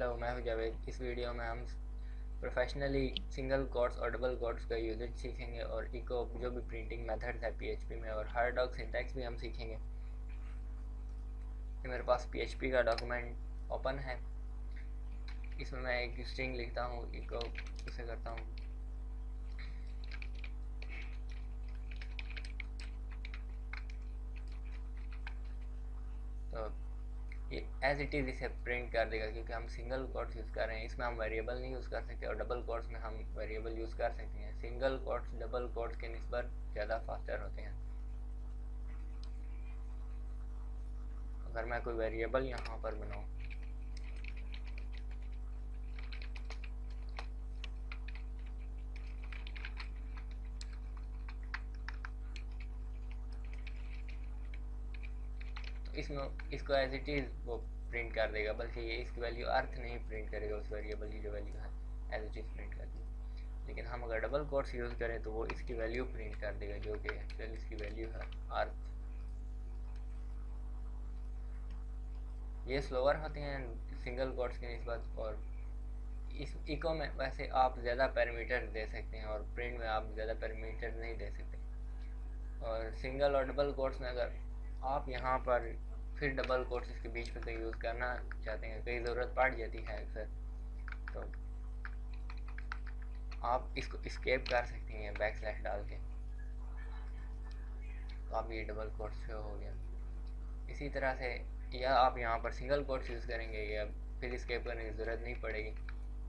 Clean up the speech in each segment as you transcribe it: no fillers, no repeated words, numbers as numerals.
Hello, मैं हूं जावेद। इस वीडियो में हम प्रोफेशनली सिंगल कोट्स और डबल कोट्स का यूजेज सीखेंगे और इको जो भी प्रिंटिंग मेथड्स है पीएचपी में, और हर डॉक सिंटैक्स भी हम सीखेंगे। ये मेरे पास पीएचपी का डॉक्यूमेंट ओपन है। इसमें मैं एक स्ट्रिंग लिखता हूँ, इको इसे करता हूँ। तो ये एज इट इज़ इसे प्रिंट कर देगा, क्योंकि हम सिंगल कोट्स यूज़ कर रहे हैं। इसमें हम वेरिएबल नहीं यूज़ कर सकते, और डबल कोट्स में हम वेरिएबल यूज़ कर सकते हैं। सिंगल कोट्स डबल कोट्स के निस्बत ज़्यादा फास्टर होते हैं। अगर मैं कोई वेरिएबल यहाँ पर बनाऊँ, तो इसमें इसको एज इट इज़ वो प्रिंट कर देगा, बल्कि ये इसकी वैल्यू अर्थ नहीं प्रिंट करेगा, उस वेरिएबल की जो वैल्यू है एज इट इज़ प्रिंट कर देगा। लेकिन हम अगर डबल कोट्स यूज़ करें तो वो इसकी वैल्यू प्रिंट कर देगा, जो कि एक्चुअली इसकी वैल्यू है अर्थ। ये स्लोअर होते हैं सिंगल कोट्स की निस्बत, और इस इको में वैसे आप ज़्यादा पैरामीटर दे सकते हैं, और प्रिंट में आप ज़्यादा पैरामीटर नहीं दे सकते। और सिंगल और डबल कोट्स में अगर आप यहाँ पर फिर डबल कोट्स इसके बीच में कहीं यूज़ करना चाहते हैं, कहीं ज़रूरत पड़ जाती है अक्सर, तो आप इसको स्केप कर सकते हैं बैक स्लैश डाल के। तो आप ये डबल कोट्स से हो गया। इसी तरह से या आप यहाँ पर सिंगल कोट्स यूज़ करेंगे, या फिर स्केप करने की ज़रूरत नहीं पड़ेगी।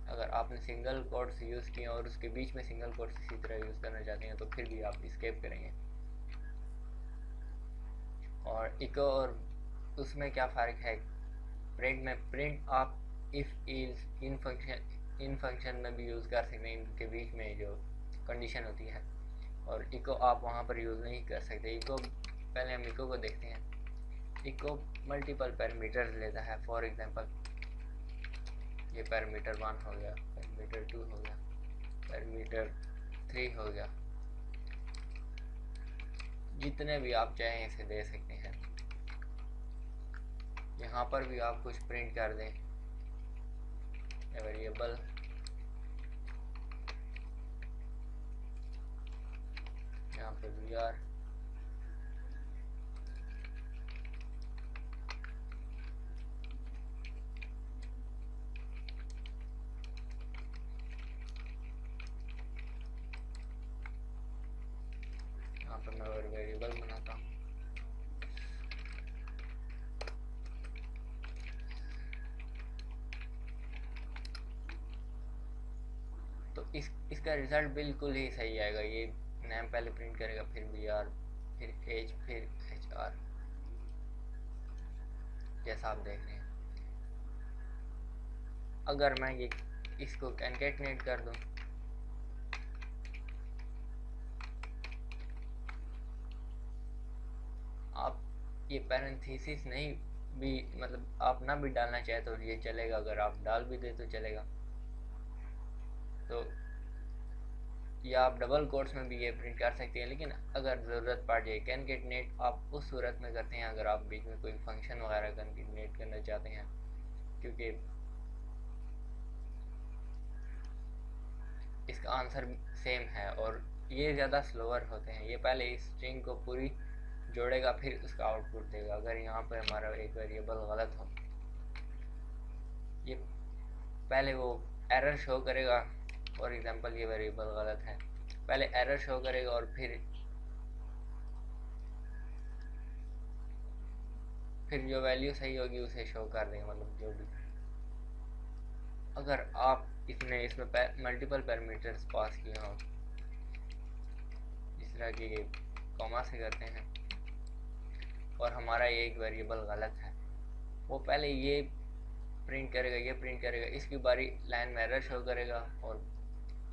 अगर आपने सिंगल कोट्स यूज़ किए और उसके बीच में सिंगल कोट्स इसी तरह यूज़ करना चाहते हैं, तो फिर भी आप स्केप करेंगे। और इको और उसमें क्या फ़र्क है? प्रिंट में प्रिंट आप इफ़ इज इन फंक्शन में भी यूज़ कर सकते हैं, इनके बीच में जो कंडीशन होती है। और इको आप वहाँ पर यूज़ नहीं कर सकते। इको, पहले हम इको को देखते हैं। इको मल्टीपल पैरामीटर्स लेता है। फॉर एग्जांपल ये पैरामीटर 1 हो गया, पैरामीटर 2 हो गया, पैरामीटर 3 हो गया, जितने भी आप चाहें इसे दे सकते हैं। यहाँ पर भी आप कुछ प्रिंट कर दें, वेरिएबल यहाँ पे वी आर, यहाँ पर मैं वेरिएबल बनाता हूँ। तो इसका रिज़ल्ट बिल्कुल ही सही आएगा। ये नेम पहले प्रिंट करेगा, फिर वी आर, फिर एज, फिर एच आर, जैसा आप देख रहे हैं। अगर मैं ये इसको कैनकेटनेट कर दूं, आप ये पैरेंथेसिस नहीं भी, मतलब आप ना भी डालना चाहे तो ये चलेगा, अगर आप डाल भी दे तो चलेगा। तो या आप डबल कोट्स में भी ये प्रिंट कर सकते हैं, लेकिन अगर ज़रूरत पड़ जाए कैनकेटनेट आप उस सूरत में करते हैं अगर आप बीच में कोई फंक्शन वगैरह कैनकेटनेट करना चाहते हैं, क्योंकि इसका आंसर सेम है। और ये ज़्यादा स्लोअर होते हैं। ये पहले इस स्ट्रिंग को पूरी जोड़ेगा, फिर उसका आउटपुट देगा। अगर यहाँ पर हमारा एक वेरिएबल गलत हो, ये पहले वो एरर शो करेगा। फॉर एग्जांपल ये वेरिएबल गलत है, पहले एरर शो करेगा और फिर जो वैल्यू सही होगी उसे शो कर देंगे, मतलब जो भी। अगर आप इसमें मल्टीपल पैरामीटर्स पास किए हों, जिस तरह की ये कॉमा से करते हैं, और हमारा ये एक वेरिएबल गलत है, वो पहले ये प्रिंट करेगा, ये प्रिंट करेगा, इसकी बारी लाइन में एरर शो करेगा, और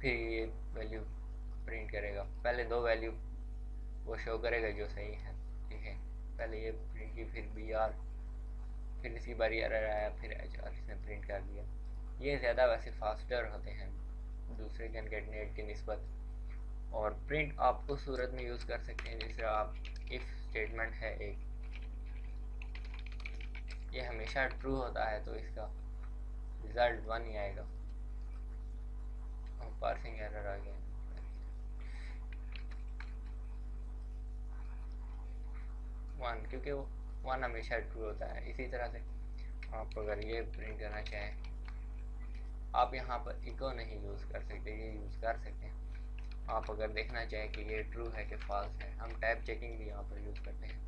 फिर ये वैल्यू प्रिंट करेगा। पहले दो वैल्यू वो शो करेगा जो सही है, ठीक है। पहले ये प्रिंट की, फिर बी आर, फिर इसकी बारी एरर आया, फिर एच आर, इसने प्रिंट कर दिया। ये ज़्यादा वैसे फास्टर होते हैं दूसरे कैनकेटनेट की निस्बत। और प्रिंट आप उस सूरत में यूज़ कर सकते हैं जिस तरह आप इफ़ स्टेटमेंट है एक, ये हमेशा ट्रू होता है, तो इसका रिजल्ट 1 ही आएगा। पार्सिंग एरर आ गया, 1, क्योंकि वो 1 हमेशा ट्रू होता है। इसी तरह से आप अगर ये प्रिंट करना चाहें, आप यहाँ पर इको नहीं यूज़ कर सकते, ये यूज़ कर सकते हैं। आप अगर देखना चाहें कि ये ट्रू है कि फॉल्स है, हम टाइप चेकिंग भी यहाँ पर यूज़ करते हैं।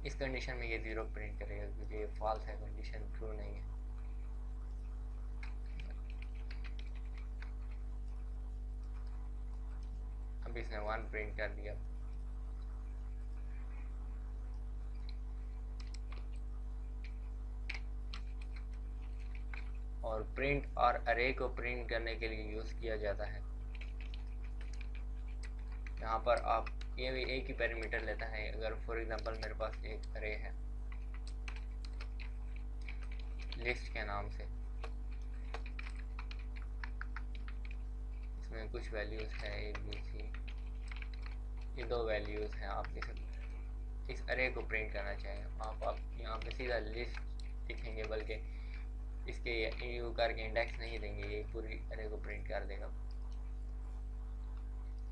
इस कंडीशन में ये 0 प्रिंट करेगा क्योंकि ये फॉल्स है, कंडीशन ट्रू नहीं है। अब इसने 1 प्रिंट कर दिया। और प्रिंट और अरे को प्रिंट करने के लिए यूज़ किया जाता है। यहाँ पर आप ये भी एक ही पैरामीटर लेता है। अगर फॉर एग्जांपल मेरे पास एक अरे है लिस्ट के नाम से, इसमें कुछ वैल्यूज़ है ABC, ये 2 वैल्यूज़ हैं। आप इस अरे को प्रिंट करना चाहें, आप यहाँ पे सीधा लिस्ट लिखेंगे, बल्कि इसके यू करके इंडेक्स नहीं देंगे, ये पूरी अरे को प्रिंट कर देगा।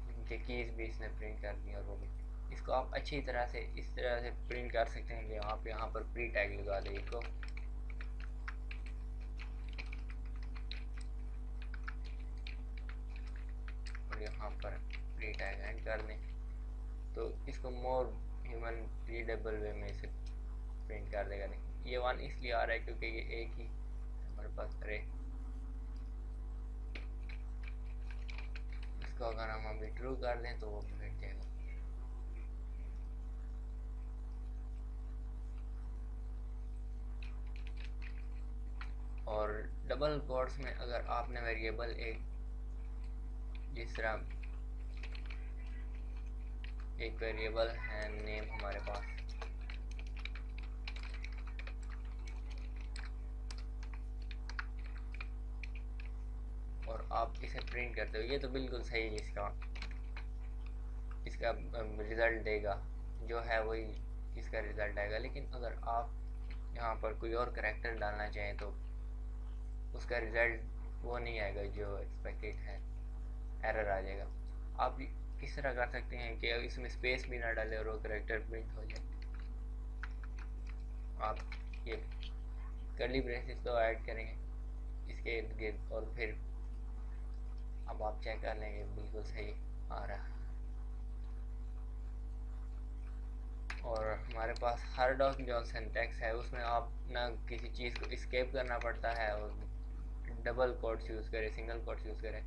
इनके कीज़ भी इसने प्रिंट कर दी और वो भी। इसको आप अच्छी तरह से इस तरह से प्रिंट कर सकते हैं कि आप यहाँ पर प्री टैग लगा दें इसको, और यहाँ पर प्री टैग एंड कर दें, तो इसको मोर ह्यूमन रीडेबल वे में इसे प्रिंट कर देगा। नहीं, ये 1 इसलिए आ रहा है क्योंकि ये एक ही हमारे पास अरे। इसको अगर हम अभी ट्रू कर दें तो वो मिट जाएगा। और डबल कोट्स में अगर आपने वेरिएबल एक, जिस तरह एक वेरिएबल है नेम हमारे पास, और आप इसे प्रिंट करते हो, ये तो बिल्कुल सही है। इसका रिज़ल्ट देगा जो है वही इसका रिज़ल्ट आएगा। लेकिन अगर आप यहाँ पर कोई और करैक्टर डालना चाहें तो उसका रिज़ल्ट वो नहीं आएगा जो एक्सपेक्टेड है, एरर आ जाएगा। आप किस तरह कर सकते हैं कि इसमें स्पेस भी ना डालें और वो करैक्टर प्रिंट हो जाए। आप ये कर्ली ब्रेसेस तो ऐड करेंगे इसके इर्द गिर्द, और फिर अब आप चेक कर लेंगे बिल्कुल सही आ रहा है। और हमारे पास हर डॉक जो सिंटैक्स है उसमें आप ना किसी चीज़ को एस्केप करना पड़ता है और डबल कोट्स यूज़ करें, सिंगल कोट्स यूज़ करें।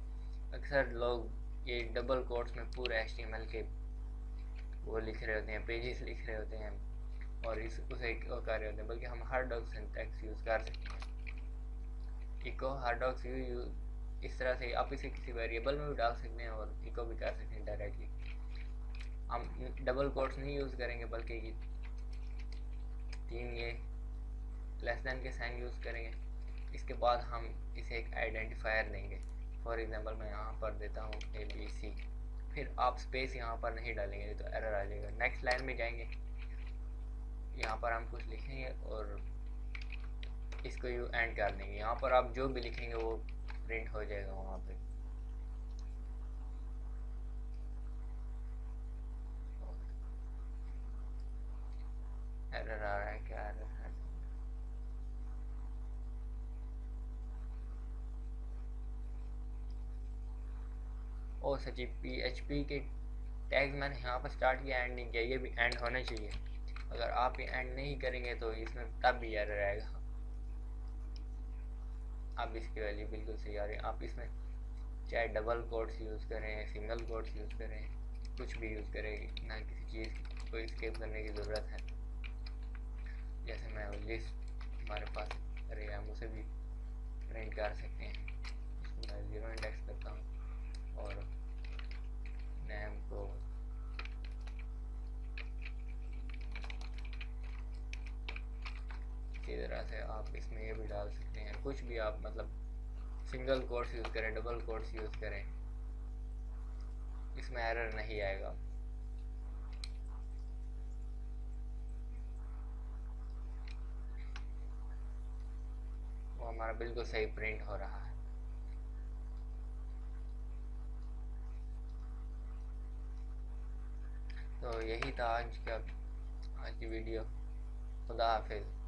अक्सर लोग ये डबल कोट्स में पूरे HTML के वो लिख रहे होते हैं, पेजेस लिख रहे होते हैं और उसे कर रहे होते हैं, बल्कि हम हर डॉक सिंटैक्स यूज़ कर सकते हैं। इको हर डॉक्स इस तरह से आप इसे किसी वेरिएबल में भी डाल सकते हैं और इको भी कर सकते हैं डायरेक्टली। हम डबल कोट्स नहीं यूज़ करेंगे, बल्कि ये 3 ये लेस देन के साइन यूज़ करेंगे। इसके बाद हम इसे एक आइडेंटिफायर देंगे। फॉर एग्जांपल मैं यहाँ पर देता हूँ ABC, फिर आप स्पेस यहाँ पर नहीं डालेंगे तो एरर आ जाएगा। नेक्स्ट लाइन में जाएंगे, यहाँ पर हम कुछ लिखेंगे और इसको यू एंड कर देंगे। यहाँ पर आप जो भी लिखेंगे वो प्रिंट हो जाएगा वहाँ पे। एरर आ रहा है, क्या एरर है? और सच्ची PHP के टैग्स मैंने यहाँ पर स्टार्ट किया, एंड नहीं किया। ये भी एंड होना चाहिए। अगर आप ये एंड नहीं करेंगे तो इसमें तब भी एरर आएगा। अब इसकी वैल्यू बिल्कुल सही आ रही है। आप इसमें चाहे डबल कोट्स यूज़ करें, सिंगल कोट्स यूज़ करें, कुछ भी यूज़ करें, ना किसी चीज़ को एस्केप करने की ज़रूरत है। जैसे मैं लिस्ट हमारे पास अरे हम उसे भी प्रिंट कर सकते हैं। इसको मैं 0 इंडेक्स करता हूँ और नेम को इसी तरह से आप इसमें ये भी डाल सकते हैं। कुछ भी आप मतलब सिंगल कोट्स यूज़ करें, डबल कोट्स यूज़ करें, इसमें एरर नहीं आएगा। हमारा बिल्कुल सही प्रिंट हो रहा है। तो यही था आज की वीडियो। खुदा हाफिज़।